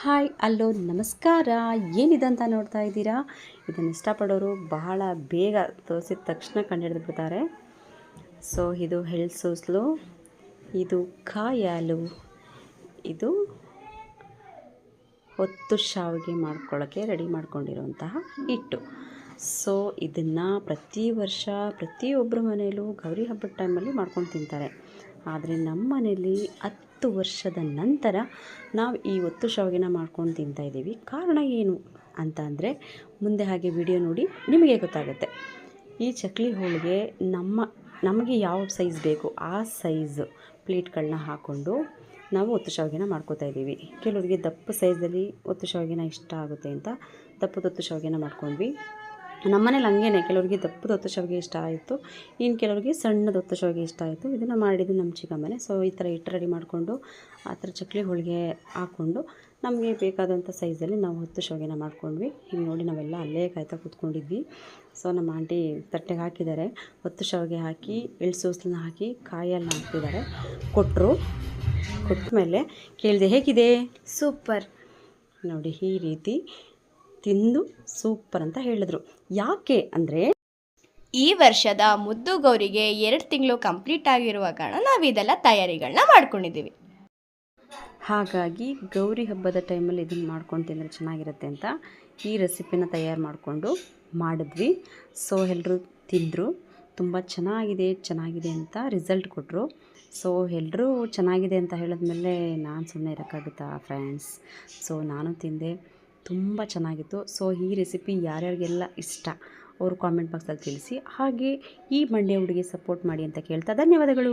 Hi ಅಲ್ಲೋ ನಮಸ್ಕಾರ. ಏನಿದೆ ಅಂತ ನೋಡ್ತಾ ಇದ್ದೀರಾ? ಇದನ್ನು ಇಷ್ಟಪಡೋರು ಬಹಳ ಬೇಗ ತೋರಿಸಿದ ತಕ್ಷಣ ಕಂಡುಹಿಡಿದು ಬಿಡ್ತಾರೆ. ಸೊ ಇದು ಹೆಳ್ಸೂಸ್ಲು, ಇದು ಕಾಯಾಲು, ಇದು ಹೊತ್ತು ಶಾವಿಗೆ ಮಾಡ್ಕೊಳ್ಳೋಕ್ಕೆ ರೆಡಿ ಮಾಡ್ಕೊಂಡಿರುವಂತಹ ಹಿಟ್ಟು. ಸೊ ಇದನ್ನು ಪ್ರತಿ ವರ್ಷ ಪ್ರತಿಯೊಬ್ಬರ ಮನೆಯಲ್ಲೂ ಗೌರಿ ಹಬ್ಬದ ಟೈಮಲ್ಲಿ ಮಾಡ್ಕೊಂಡು ತಿಂತಾರೆ. ಆದರೆ ನಮ್ಮ ಮನೆಯಲ್ಲಿ 10 ವರ್ಷದ ನಂತರ ನಾವು ಈ ಹೊತ್ತು ಶಾವಿಗೆನ ಮಾಡ್ಕೊಂಡು ತಿಂತಾಯಿದ್ದೀವಿ. ಕಾರಣ ಏನು ಅಂತ ಅಂದರೆ ಮುಂದೆ ಹಾಗೆ ವಿಡಿಯೋ ನೋಡಿ ನಿಮಗೆ ಗೊತ್ತಾಗುತ್ತೆ. ಈ ಚಕ್ಲಿ ಹೋಳಿಗೆ ನಮಗೆ ಯಾವ ಸೈಜ್ ಬೇಕು ಆ ಸೈಜು ಪ್ಲೇಟ್ಗಳನ್ನ ಹಾಕ್ಕೊಂಡು ನಾವು ಹೊತ್ತು ಶಾವಿಗೆನ ಮಾಡ್ಕೋತಾ ಇದ್ದೀವಿ. ಕೆಲವರಿಗೆ ದಪ್ಪ ಸೈಜಲ್ಲಿ ಹೊತ್ತು ಶಾವಿಗೆನ ಇಷ್ಟ ಆಗುತ್ತೆ ಅಂತ ದಪ್ಪದ ಹೊತ್ತು ಶಾವಿಗೆನ ಮಾಡ್ಕೊಂಡ್ವಿ. ನಮ್ಮನೇಲಿ ಹಂಗೇನೆ, ಕೆಲವರಿಗೆ ದಪ್ಪದ ಹೊತ್ತು ಶಾವಿಗೆ ಇಷ್ಟ ಆಯಿತು, ಇನ್ನು ಕೆಲವರಿಗೆ ಸಣ್ಣದ ಹೊತ್ತು ಶಾವಿಗೆ ಇಷ್ಟ ಆಯಿತು. ಇದನ್ನು ಮಾಡಿದ್ದು ನಮ್ಮ ಚಿಕ್ಕಮ್ಮನೆ. ಸೊ ಈ ಥರ ಹಿಟ್ಟು ರೆಡಿ ಮಾಡಿಕೊಂಡು ಆ ಥರ ಚಕ್ಲಿ ಹೋಳಿಗೆ ಹಾಕ್ಕೊಂಡು ನಮಗೆ ಬೇಕಾದಂಥ ಸೈಜಲ್ಲಿ ನಾವು ಹೊತ್ತು ಶಾವಿಗೆನ ಮಾಡ್ಕೊಂಡ್ವಿ. ಈಗ ನೋಡಿ ನಾವೆಲ್ಲ ಅಲ್ಲೇ ಕಾಯ್ತಾ ಕೂತ್ಕೊಂಡಿದ್ವಿ. ಸೊ ನಮ್ಮ ಆಂಟಿ ತಟ್ಟೆಗೆ ಹಾಕಿದ್ದಾರೆ, ಹೊತ್ತು ಶಾವಿಗೆ ಹಾಕಿ ಎಳ್ಸೂಸ್ಲನ್ನ ಹಾಕಿ ಕಾಯನ್ನ ಹಾಕ್ತಿದ್ದಾರೆ. ಕೊಟ್ಟ ಮೇಲೆ ಕೇಳಿದೆ ಹೇಗಿದೆ, ಸೂಪರ್ ನೋಡಿ ಈ ರೀತಿ ತಿಂದು ಸೂಪರ್ ಅಂತ ಹೇಳಿದ್ರು. ಯಾಕೆ ಅಂದರೆ ಈ ವರ್ಷದ ಮುದ್ದು ಗೌರಿಗೆ 2 ತಿಂಗಳು ಕಂಪ್ಲೀಟ್ ಆಗಿರುವ ಕಾರಣ ನಾವು ಇದೆಲ್ಲ ತಯಾರಿಗಳನ್ನ ಮಾಡ್ಕೊಂಡಿದ್ದೀವಿ. ಹಾಗಾಗಿ ಗೌರಿ ಹಬ್ಬದ ಟೈಮಲ್ಲಿ ಇದನ್ನು ಮಾಡ್ಕೊಂಡು ತಿಂದರೆ ಚೆನ್ನಾಗಿರುತ್ತೆ ಅಂತ ಈ ರೆಸಿಪಿನ ತಯಾರು ಮಾಡಿಕೊಂಡು ಮಾಡಿದ್ವಿ. ಸೊ ಎಲ್ಲರೂ ತಿಂದರು, ತುಂಬ ಚೆನ್ನಾಗಿದೆ ಅಂತ ರಿಸಲ್ಟ್ ಕೊಟ್ಟರು. ಸೊ ಎಲ್ಲರೂ ಚೆನ್ನಾಗಿದೆ ಅಂತ ಹೇಳಿದ್ಮೇಲೆ ನಾನು ಸುಮ್ಮನೆ ಇರೋಕ್ಕಾಗುತ್ತಾ ಫ್ರೆಂಡ್ಸ್? ಸೊ ನಾನು ತಿಂದೆ, ತುಂಬ ಚೆನ್ನಾಗಿತ್ತು. ಸೊ ಈ ರೆಸಿಪಿ ಯಾರ್ಯಾರಿಗೆಲ್ಲ ಇಷ್ಟ ಅವರು ಕಾಮೆಂಟ್ ಬಾಕ್ಸಲ್ಲಿ ತಿಳಿಸಿ. ಹಾಗೆ ಈ ಮಂಡ್ಯ ಹುಡುಗಿ ಸಪೋರ್ಟ್ ಮಾಡಿ ಅಂತ ಕೇಳ್ತಾ ಧನ್ಯವಾದಗಳು.